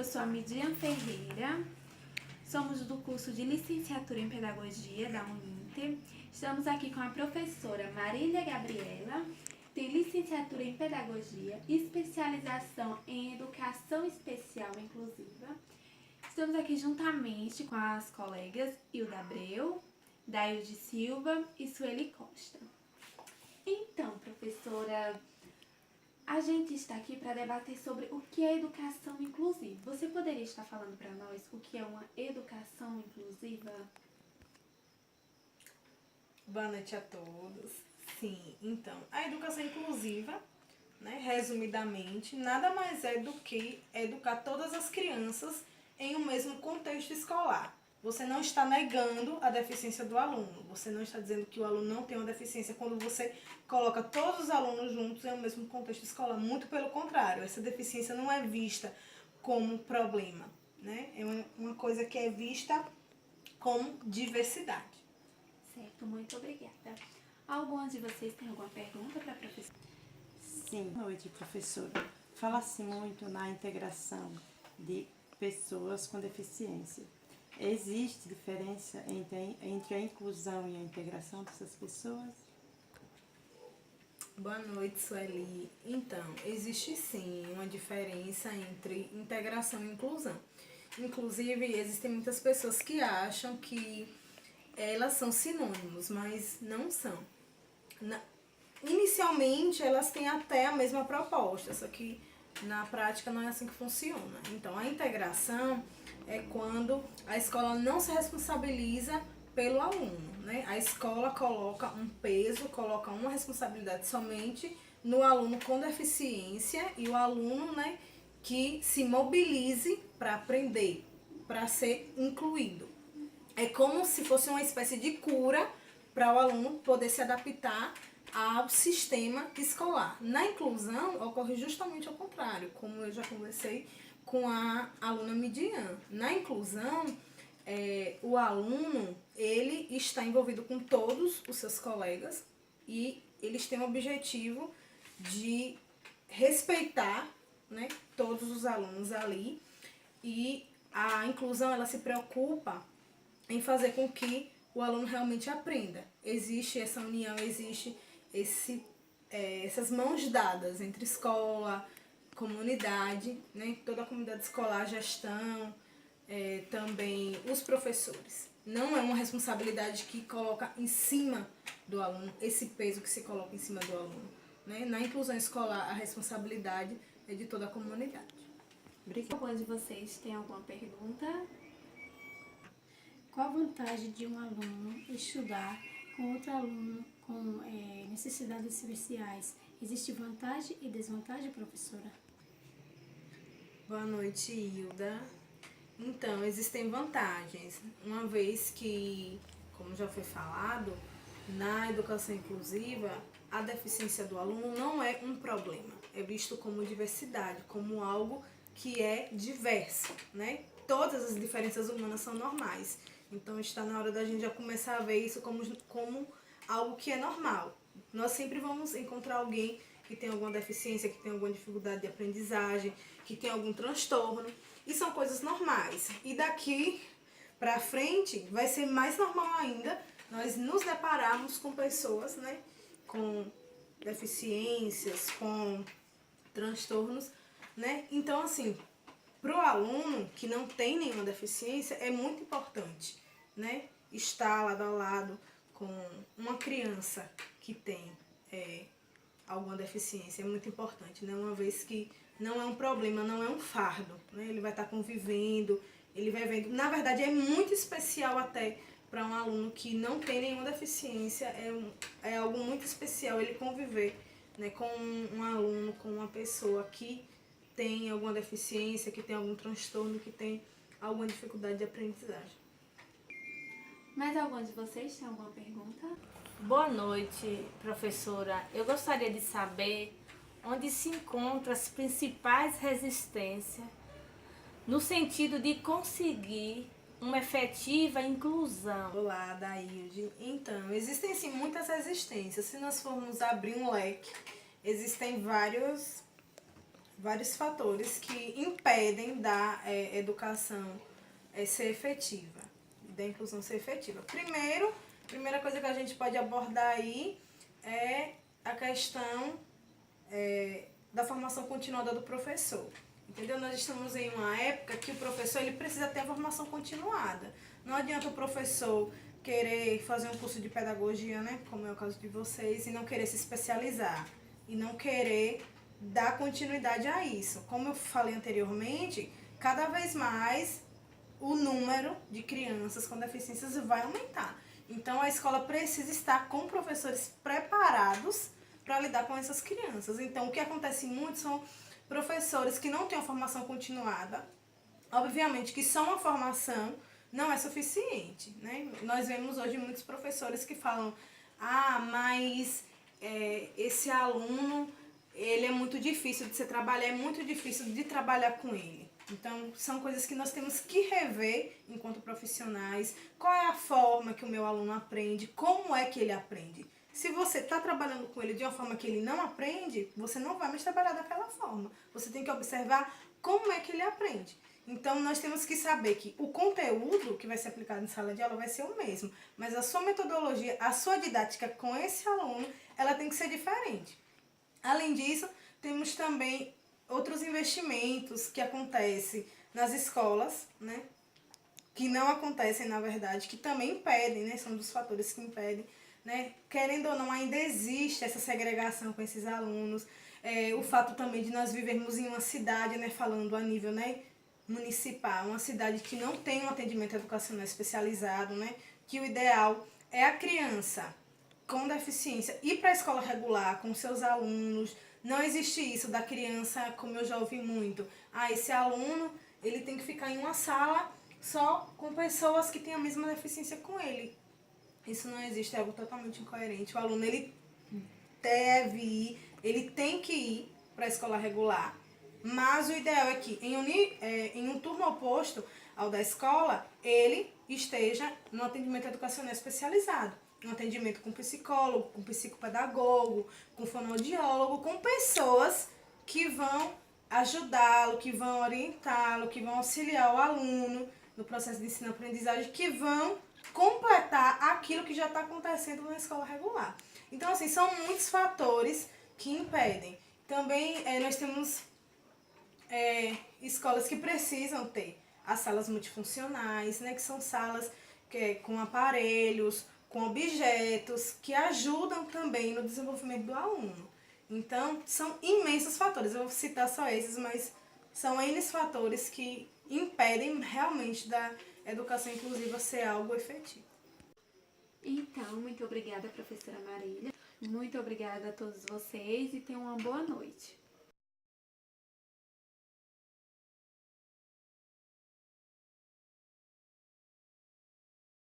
eu sou a Midian Ferreira, somos do curso de Licenciatura em Pedagogia da Uninter. Estamos aqui com a professora Marília Gabriela, tem licenciatura em Pedagogia, especialização em Educação Especial Inclusiva. Estamos aqui juntamente com as colegas Hilda Abreu, Dailde Silva e Sueli Costa. Então, professora, a gente está aqui para debater sobre o que é educação inclusiva. Você poderia estar falando para nós o que é uma educação inclusiva? Boa noite a todos. Sim, então, a educação inclusiva, resumidamente, nada mais é do que educar todas as crianças em um mesmo contexto escolar. Você não está negando a deficiência do aluno, você não está dizendo que o aluno não tem uma deficiência quando você coloca todos os alunos juntos em um mesmo contexto escolar. Muito pelo contrário, essa deficiência não é vista como problema, né? É uma coisa que é vista como diversidade. Certo, muito obrigada. Alguns de vocês têm alguma pergunta para a professora? Sim, boa noite, professora. Fala-se muito na integração de pessoas com deficiência. Existe diferença entre a inclusão e a integração dessas pessoas? Boa noite, Sueli. Então, existe sim uma diferença entre integração e inclusão. Inclusive, existem muitas pessoas que acham que elas são sinônimos, mas não são. Inicialmente, elas têm até a mesma proposta, só que na prática não é assim que funciona. Então, a integração é quando a escola não se responsabiliza pelo aluno, né? A escola coloca um peso, coloca uma responsabilidade somente no aluno com deficiência e o aluno, que se mobilize para aprender, para ser incluído. É como se fosse uma espécie de cura para o aluno poder se adaptar ao sistema escolar. Na inclusão, ocorre justamente ao contrário, como eu já conversei com a aluna Midian. Na inclusão, o aluno ele está envolvido com todos os seus colegas e eles têm o objetivo de respeitar, todos os alunos ali. E a inclusão ela se preocupa em fazer com que o aluno realmente aprenda. Existe essa união, existe essas mãos dadas entre escola, comunidade, toda a comunidade escolar, gestão, também os professores. Não é uma responsabilidade que coloca em cima do aluno, esse peso que se coloca em cima do aluno. Na inclusão escolar, a responsabilidade é de toda a comunidade. Obrigada. Algum de vocês tem alguma pergunta? Qual a vantagem de um aluno estudar com outro aluno com necessidades especiais? Existe vantagem e desvantagem, professora? Boa noite, Hilda. Então, existem vantagens, uma vez que, como já foi falado, na educação inclusiva, a deficiência do aluno não é um problema, é visto como diversidade, como algo que é diverso, Todas as diferenças humanas são normais. Então, está na hora da gente já começar a ver isso como algo que é normal. Nós sempre vamos encontrar alguém que tem alguma deficiência, que tem alguma dificuldade de aprendizagem, que tem algum transtorno. E são coisas normais. E daqui para frente vai ser mais normal ainda nós nos depararmos com pessoas, com deficiências, com transtornos, Então, assim, para o aluno que não tem nenhuma deficiência, é muito importante, estar lado a lado com uma criança que tem alguma deficiência. É muito importante, uma vez que não é um problema, não é um fardo, Ele vai estar convivendo, ele vai vendo. Na verdade, é muito especial até para um aluno que não tem nenhuma deficiência, é algo muito especial ele conviver, com um aluno, com uma pessoa que tem alguma deficiência, que tem algum transtorno, que tem alguma dificuldade de aprendizagem. Mais algum de vocês tem alguma pergunta? Boa noite, professora. Eu gostaria de saber onde se encontram as principais resistências no sentido de conseguir uma efetiva inclusão. Olá, Dailde. Então, existem sim muitas resistências. Se nós formos abrir um leque, existem vários fatores que impedem da educação ser efetiva, da inclusão ser efetiva. Primeira coisa que a gente pode abordar aí é a questão da formação continuada do professor. Entendeu? Nós estamos em uma época que o professor ele precisa ter a formação continuada. Não adianta o professor querer fazer um curso de pedagogia, né, como é o caso de vocês, e não querer se especializar, e não querer dar continuidade a isso. Como eu falei anteriormente, cada vez mais o número de crianças com deficiências vai aumentar. Então, a escola precisa estar com professores preparados para lidar com essas crianças. Então, o que acontece muito são professores que não têm uma formação continuada. Obviamente que só uma formação não é suficiente, né? Nós vemos hoje muitos professores que falam: mas esse aluno, ele é muito difícil de se trabalhar, é muito difícil de trabalhar com ele. Então, são coisas que nós temos que rever enquanto profissionais. Qual é a forma que o meu aluno aprende? Como é que ele aprende? Se você está trabalhando com ele de uma forma que ele não aprende, você não vai mais trabalhar daquela forma. Você tem que observar como é que ele aprende. Então, nós temos que saber que o conteúdo que vai ser aplicado em sala de aula vai ser o mesmo, mas a sua metodologia, a sua didática com esse aluno, ela tem que ser diferente. Além disso, temos também outros investimentos que acontecem nas escolas, né? Que não acontecem, na verdade, que também impedem, né? São dos fatores que impedem, né? Querendo ou não, ainda existe essa segregação com esses alunos. O fato também de nós vivermos em uma cidade, né? Falando a nível, né, municipal, uma cidade que não tem um atendimento educacional especializado, né? Que o ideal é a criança com deficiência ir para a escola regular com seus alunos. Não existe isso da criança, como eu já ouvi muito. Esse aluno, ele tem que ficar em uma sala só com pessoas que têm a mesma deficiência com ele. Isso não existe, é algo totalmente incoerente. O aluno, ele deve ir, ele tem que ir para a escola regular. Mas o ideal é que em um turno oposto ao da escola, ele esteja no atendimento educacional especializado. Um atendimento com psicólogo, com psicopedagogo, com fonoaudiólogo, com pessoas que vão ajudá-lo, que vão orientá-lo, que vão auxiliar o aluno no processo de ensino-aprendizagem, que vão completar aquilo que já está acontecendo na escola regular. Então, assim, são muitos fatores que impedem. Também nós temos escolas que precisam ter as salas multifuncionais, né, que são salas com aparelhos, com objetos, que ajudam também no desenvolvimento do aluno. Então, são imensos fatores. Eu vou citar só esses, mas são N fatores que impedem realmente da educação inclusiva ser algo efetivo. Então, muito obrigada, professora Marília. Muito obrigada a todos vocês e tenham uma boa noite.